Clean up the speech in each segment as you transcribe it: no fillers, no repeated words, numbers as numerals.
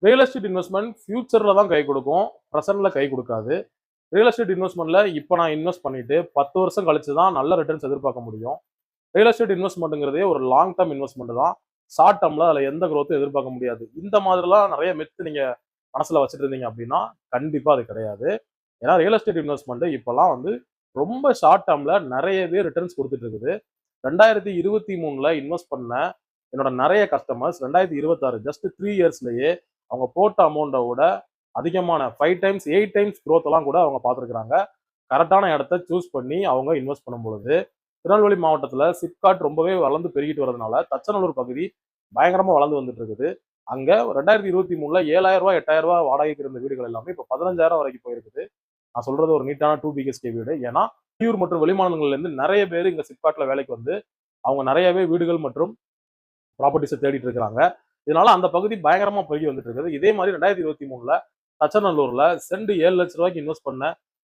Real estate investment ஃபியூச்சர்ல தான் கை கொடுக்கும், ப்ரெசென்ட்ல கை கொடுக்காது. ரியல் எஸ்டேட் இன்வெஸ்ட்மெண்ட்ல இப்போ நான் இன்வெஸ்ட் பண்ணிட்டு 10 வருஷம் கழிச்சு தான் நல்ல ரிட்டர்ன்ஸ் எதிர்பார்க்க முடியும். ரியல் எஸ்டேட் இன்வெஸ்ட்மெண்ட்ங்கிறதே ஒரு லாங் டர்ம் இன்வெஸ்ட்மெண்ட் தான். ஷார்ட் டர்ம்ல அதில் எந்த growth எதிர்பார்க்க முடியாது. இந்த மாதிரிலாம் நிறைய மெத்து நீங்க மனசுல வச்சுட்டு இருந்தீங்க அப்படின்னா கண்டிப்பா அது கிடையாது. ஏன்னா ரியல் எஸ்டேட் இன்வெஸ்ட்மெண்ட் இப்போலாம் வந்து ரொம்ப ஷார்ட் டர்ம்ல நிறையவே ரிட்டர்ன்ஸ் கொடுத்துட்டு இருக்குது. 2023ல இன்வெஸ்ட் பண்ண என்னோட நிறைய கஸ்டமர்ஸ் 2026 ஜஸ்ட் 3 இயர்ஸ்லயே அவங்க போட்ட அமௌண்ட்டை விட அதிகமான 5 டைம்ஸ் 8 டைம்ஸ் growth எல்லாம் கூட அவங்க பார்த்துருக்காங்க. கரெக்டான இடத்த சூஸ் பண்ணி அவங்க இன்வெஸ்ட் பண்ணும் பொழுது திருநெல்வேலி மாவட்டத்தில் சிப்காட் ரொம்பவே வளர்ந்து பெருகிட்டு வரதுனால தச்சநல்லூர் பகுதி பயங்கரமா வளர்ந்து வந்துட்டு இருக்குது. அங்க 2023ல 7,000 ரூபாய் 8,000 ரூபாய் வாடகைக்கு இருந்த வீடுகள் எல்லாமே இப்போ 15,000 வரைக்கும் போயிருக்குது. நான் சொல்றது ஒரு நீட்டான 2 BHK வீடு. ஏன்னா வெளியூர் மற்றும் வெளிமாநிலங்கள்ல இருந்து நிறைய பேர் இங்க சிப்காட்ல வேலைக்கு வந்து அவங்க நிறையவே வீடுகள் மற்றும் ப்ராப்பர்ட்டிஸை தேடிட்டு இருக்காங்க. இதனால அந்த பகுதி பயங்கரமா பெருகி வந்துட்டு இருக்குது. இதே மாதிரி 2023ல தச்சநல்லூர்ல சென்ட் 7 லட்சம் ரூபாய்க்கு இன்வெஸ்ட் பண்ண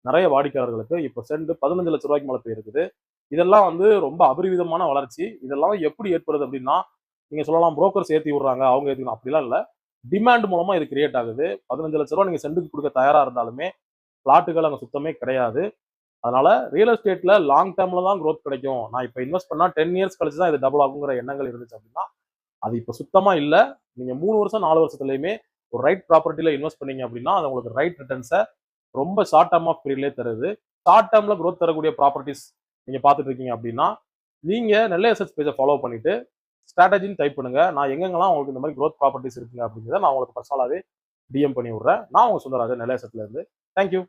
நிறைய வாடிக்கையாளர்களுக்கு இப்போ சென்ட் 15 லட்சம் ரூபாய்க்கு மேல போயிருக்குது. இதெல்லாம் வந்து ரொம்ப அபரிவிதமான வளர்ச்சி. இதெல்லாம் எப்படி ஏற்படுது அப்படின்னா நீங்க சொல்லலாம் புரோக்கர்ஸ் ஏத்தி விடுறாங்க, அவங்க ஏத்திக்கணும், அப்படிலாம் இல்லை. டிமாண்ட் மூலமா இது கிரியேட் ஆகுது. 15 லட்ச ரூபாய் நீங்க சென்ட்டுக்கு கொடுக்க தயாரா இருந்தாலுமே பிளாட்டுகள் அங்கே சுத்தமே கிடையாது. அதனால ரியல் எஸ்டேட்ல லாங் டேர்ம்ல தான் growth கிடைக்கும். நான் இப்போ இன்வெஸ்ட் பண்ணா 10 இயர்ஸ் கழிச்சு தான் இது டபுள் ஆகுங்கிற எண்ணங்கள் இருந்துச்சு அப்படின்னா அது இப்போ சுத்தமா இல்லை. நீங்க 3 வருஷம் 4 வருஷத்துலயுமே ஒரு ரைட் ப்ராப்பர்ட்டில இன்வெஸ்ட் பண்ணீங்க அப்படின்னா அது உங்களுக்கு ரைட் ரிட்டர்ன்ஸை ரொம்ப ஷார்ட் டேர்ம் ஆஃப் பீரியட்லேயே தருது. ஷார்ட் டேர்ம்ல growth தரக்கூடிய ப்ராப்பர்ட்டிஸ் நீங்க பார்த்துட்டு இருக்கீங்க அப்படின்னா நீங்க நெல்லை அசெட்ஸ் பேஜை ஃபாலோ பண்ணிட்டு ஸ்ட்ராட்டஜின்னு டைப் பண்ணுங்க. நான் எங்கெங்கெல்லாம் உங்களுக்கு இந்த மாதிரி growth ப்ராப்பர்ட்டிஸ் இருக்குங்க அப்படிங்கிறத நான் உங்களுக்கு பர்சனலாவே DM பண்ணி விடுறேன். நான் உங்க சுந்தரராஜன் நெல்லை அசெட்ல இருந்து. தேங்க்யூ.